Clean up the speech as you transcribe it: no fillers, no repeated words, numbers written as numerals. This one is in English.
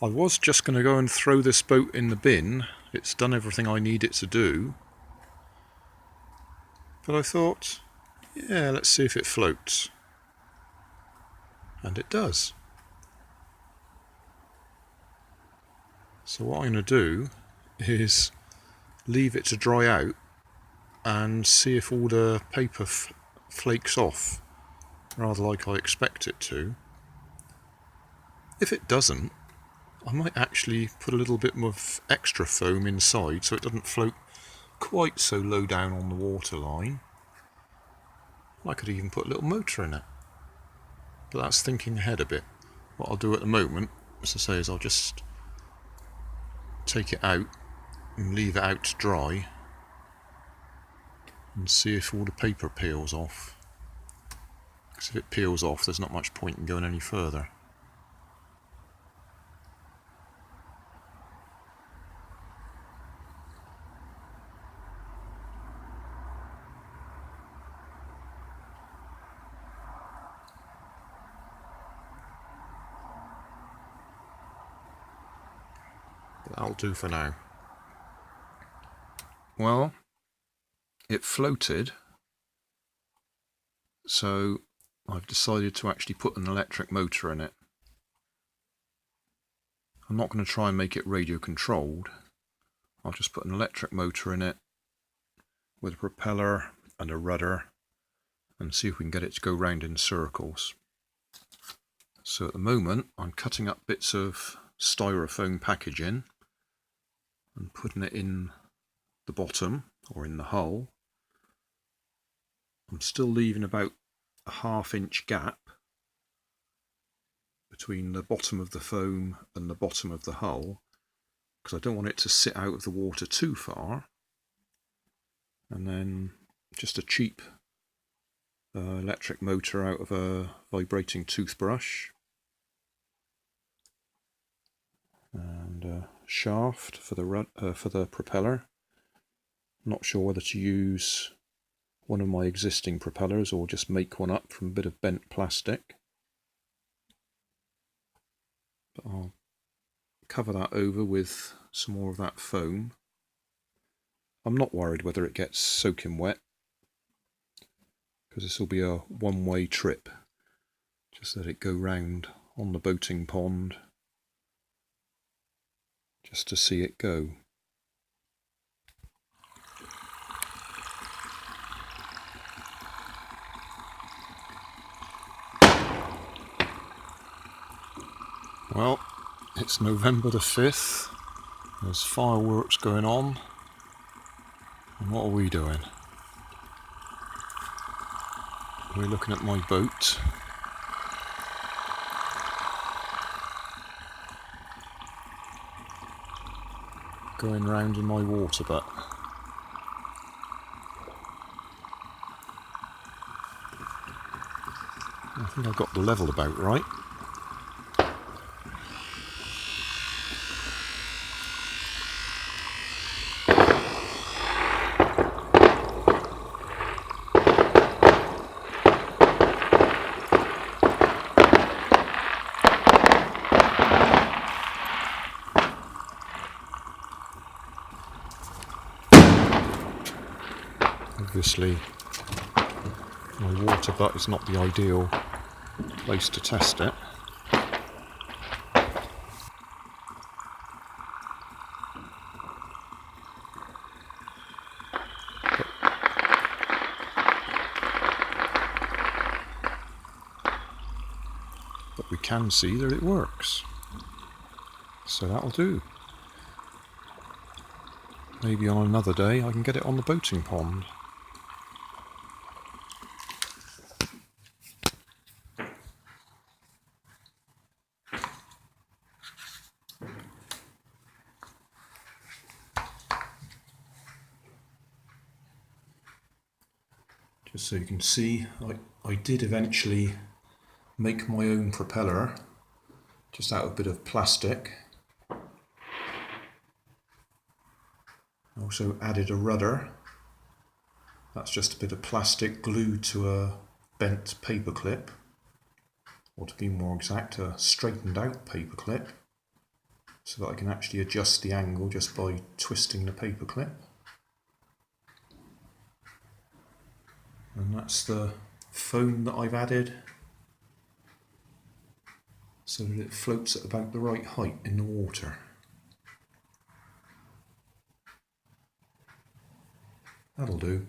I was just going to go and throw this boat in the bin. It's done everything I need it to do. But I thought, yeah, let's see if it floats. And it does. So what I'm going to do is leave it to dry out and see if all the paper flakes off, rather like I expect it to. If it doesn't, I might actually put a little bit of extra foam inside so it doesn't float quite so low down on the water line. I could even put a little motor in it. But that's thinking ahead a bit. What I'll do at the moment, as I say, is I'll just take it out and leave it out to dry and see if all the paper peels off. Because if it peels off, there's not much point in going any further. But that'll do for now. Well, it floated, so I've decided to actually put an electric motor in it. I'm not going to try and make it radio controlled. I'll just put an electric motor in it with a propeller and a rudder and see if we can get it to go round in circles. So at the moment I'm cutting up bits of styrofoam packaging and putting it in the bottom or in the hull. I'm still leaving about a ½ inch gap between the bottom of the foam and the bottom of the hull because I don't want it to sit out of the water too far. And then just a cheap electric motor out of a vibrating toothbrush and a shaft for the propeller. I'm not sure whether to use one of my existing propellers or just make one up from a bit of bent plastic. But I'll cover that over with some more of that foam. I'm not worried whether it gets soaking wet because this will be a one-way trip. Just let it go round on the boating pond just to see it go. Well, it's November the 5th, there's fireworks going on, and what are we doing? We're looking at my boat. Going round in my water butt. I think I've got the level about right. Obviously, my water butt is not the ideal place to test it. But we can see that it works. So that'll do. Maybe on another day I can get it on the boating pond. Just so you can see, I did eventually make my own propeller, just out of a bit of plastic. I also added a rudder. That's just a bit of plastic glued to a bent paper clip, or to be more exact, a straightened out paper clip. so that I can actually adjust the angle just by twisting the paper clip. And that's the foam that I've added, so that it floats at about the right height in the water. That'll do.